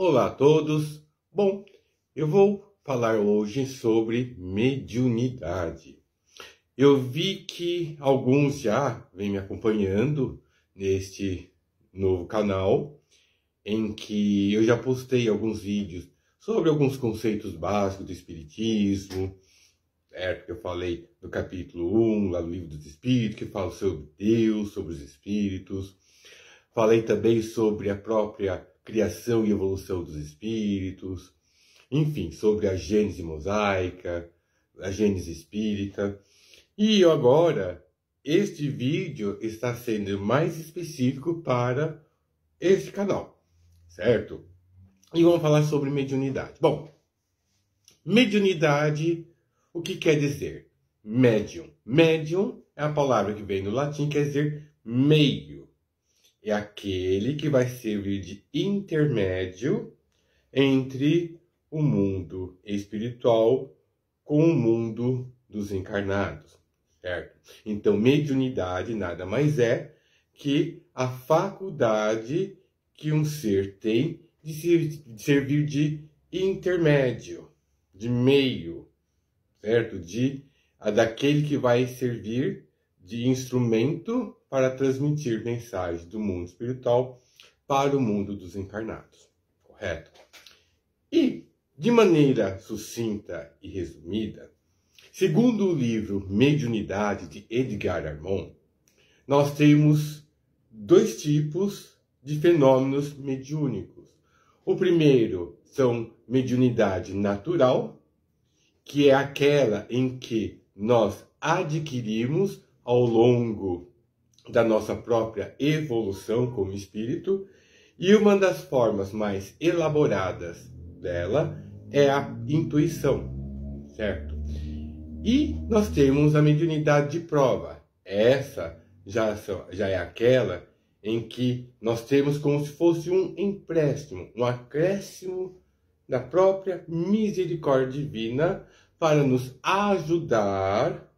Olá a todos. Bom, eu vou falar hoje sobre mediunidade. Eu vi que alguns já vêm me acompanhando neste novo canal, em que eu já postei alguns vídeos sobre alguns conceitos básicos do Espiritismo, certo? Que eu falei no capítulo 1, lá do Livro dos Espíritos, que fala sobre Deus, sobre os Espíritos. Falei também sobre a própria criação e evolução dos espíritos, enfim, sobre a gênese mosaica, a gênese espírita. E agora, este vídeo está sendo mais específico para este canal, certo? E vamos falar sobre mediunidade. Bom, mediunidade, o que quer dizer? Médium. Médium é a palavra que vem do latim, quer dizer meio. É aquele que vai servir de intermédio entre o mundo espiritual com o mundo dos encarnados, certo? Então, mediunidade nada mais é que a faculdade que um ser tem de servir de intermédio, de meio, certo? Daquele que vai servir de instrumento para transmitir mensagens do mundo espiritual para o mundo dos encarnados, correto? E, de maneira sucinta e resumida, segundo o livro Mediunidade, de Edgar Armond, nós temos dois tipos de fenômenos mediúnicos. O primeiro são mediunidade natural, que é aquela em que nós adquirimos ao longo da nossa própria evolução como espírito, e uma das formas mais elaboradas dela é a intuição, certo? E nós temos a mediunidade de prova. Essa já é aquela em que nós temos como se fosse um empréstimo, um acréscimo da própria misericórdia divina para nos ajudar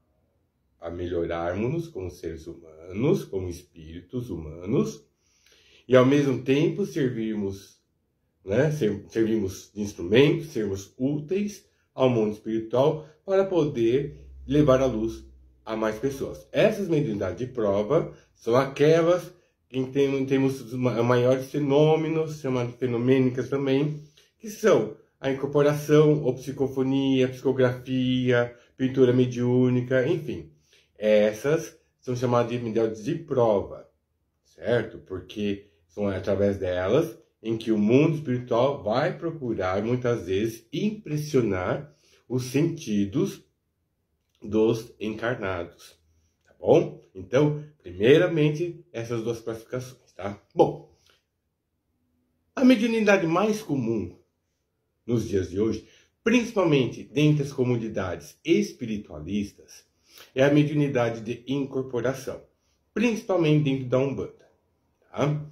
a melhorarmos como seres humanos, como espíritos humanos, e ao mesmo tempo servirmos de instrumentos, sermos úteis ao mundo espiritual para poder levar a luz a mais pessoas. Essas mediunidades de prova são aquelas em que temos maiores fenômenos, chamadas fenomênicas também, que são a incorporação, ou psicofonia, psicografia, pintura mediúnica, enfim. Essas são chamadas de mediunidades de prova, certo? Porque são através delas em que o mundo espiritual vai procurar, muitas vezes, impressionar os sentidos dos encarnados, tá bom? Então, primeiramente, essas duas classificações, tá? Bom, a mediunidade mais comum nos dias de hoje, principalmente dentre as comunidades espiritualistas, é a mediunidade de incorporação, principalmente dentro da Umbanda, tá?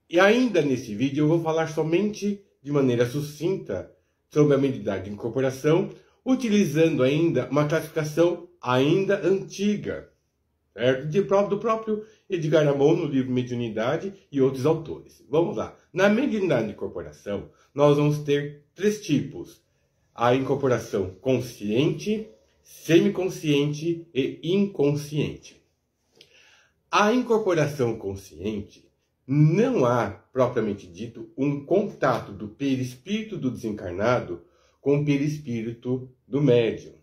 E ainda nesse vídeo eu vou falar somente de maneira sucinta sobre a mediunidade de incorporação, utilizando ainda uma classificação ainda antiga, certo? Do próprio Edgar Armond, no livro Mediunidade, e outros autores. Vamos lá. Na mediunidade de incorporação, nós vamos ter três tipos: a incorporação consciente, semiconsciente e inconsciente. A incorporação consciente, não há, propriamente dito, um contato do perispírito do desencarnado com o perispírito do médium.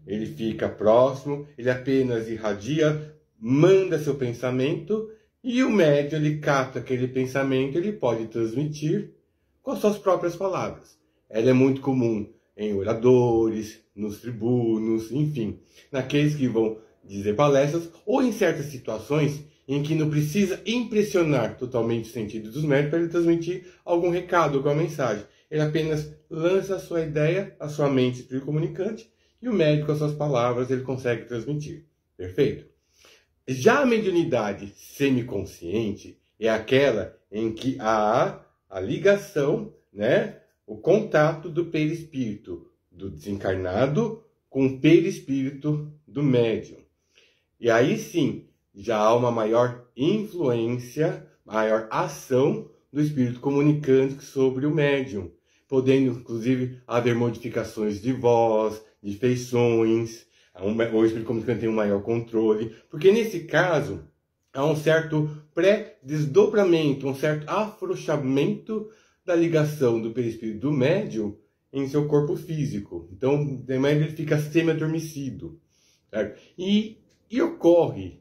Ele fica próximo, ele apenas irradia, manda seu pensamento, e o médium, ele capta aquele pensamento, ele pode transmitir com as suas próprias palavras. Ela é muito comum em oradores, nos tribunos, enfim, naqueles que vão dizer palestras, ou em certas situações em que não precisa impressionar totalmente o sentido dos médios para ele transmitir algum recado, alguma mensagem. Ele apenas lança a sua ideia, a sua mente espírito comunicante, e o médium, com as suas palavras, ele consegue transmitir. Perfeito? Já a mediunidade semiconsciente é aquela em que há a ligação, o contato do perispírito do desencarnado com o perispírito do médium. E aí sim, já há uma maior influência, maior ação do espírito comunicante sobre o médium, podendo inclusive haver modificações de voz, de feições, o espírito comunicante tem um maior controle, porque nesse caso há um certo pré-desdobramento, um certo afrouxamento da ligação do perispírito do médium em seu corpo físico. Então, o médium ele fica semi-adormecido. Certo? E ocorre,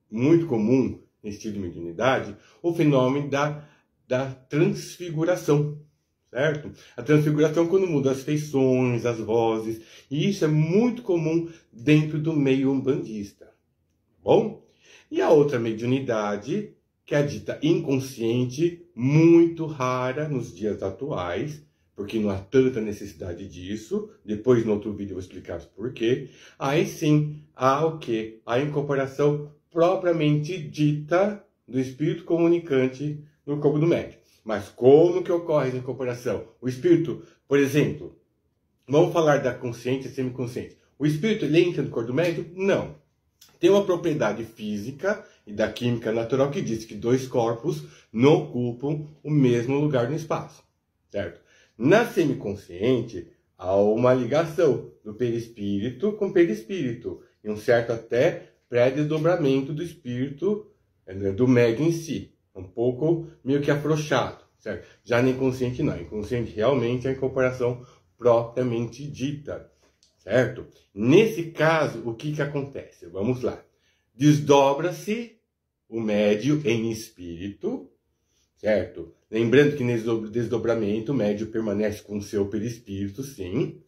muito comum nesse tipo de mediunidade, o fenômeno da transfiguração. Certo? A transfiguração quando muda as feições, as vozes, e isso é muito comum dentro do meio umbandista. Bom? E a outra mediunidade, que é a dita inconsciente, muito rara nos dias atuais, porque não há tanta necessidade disso. Depois, no outro vídeo, eu vou explicar o porquê. Aí sim, há o quê? A incorporação propriamente dita do espírito comunicante no corpo do médium. Mas como que ocorre essa incorporação? O espírito, por exemplo, vamos falar da consciente e semiconsciente. O espírito, ele entra no corpo do médium? Não. Tem uma propriedade física e da química natural que diz que dois corpos não ocupam o mesmo lugar no espaço. Certo? Na semiconsciente, há uma ligação do perispírito com perispírito, e um certo até pré-desdobramento do espírito, do médium em si. Um pouco meio que afrouxado, certo? Já no inconsciente não. Inconsciente realmente é a incorporação propriamente dita, certo? Nesse caso, o que acontece? Vamos lá. Desdobra-se o médium em espírito, certo? Lembrando que nesse desdobramento o médium permanece com o seu perispírito, sim.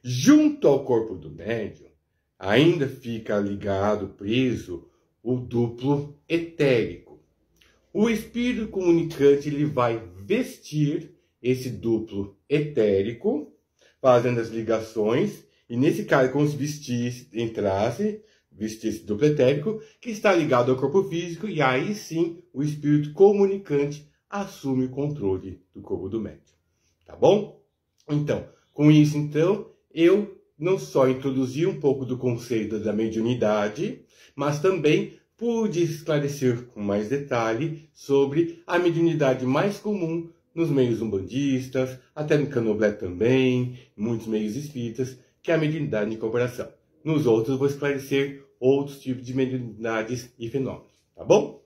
Junto ao corpo do médium, ainda fica ligado, preso, o duplo etérico. O espírito comunicante ele vai vestir esse duplo etérico, fazendo as ligações, e nesse caso, como se vestisse esse duplo etérico, que está ligado ao corpo físico, e aí sim o espírito comunicante assume o controle do corpo do médium. Tá bom? Então, com isso, eu não só introduzi um pouco do conceito da mediunidade, mas também pude esclarecer com mais detalhe sobre a mediunidade mais comum nos meios umbandistas, até no candomblé também, em muitos meios espíritas, que é a mediunidade de incorporação. Nos outros eu vou esclarecer outros tipos de mediunidades e fenômenos, tá bom?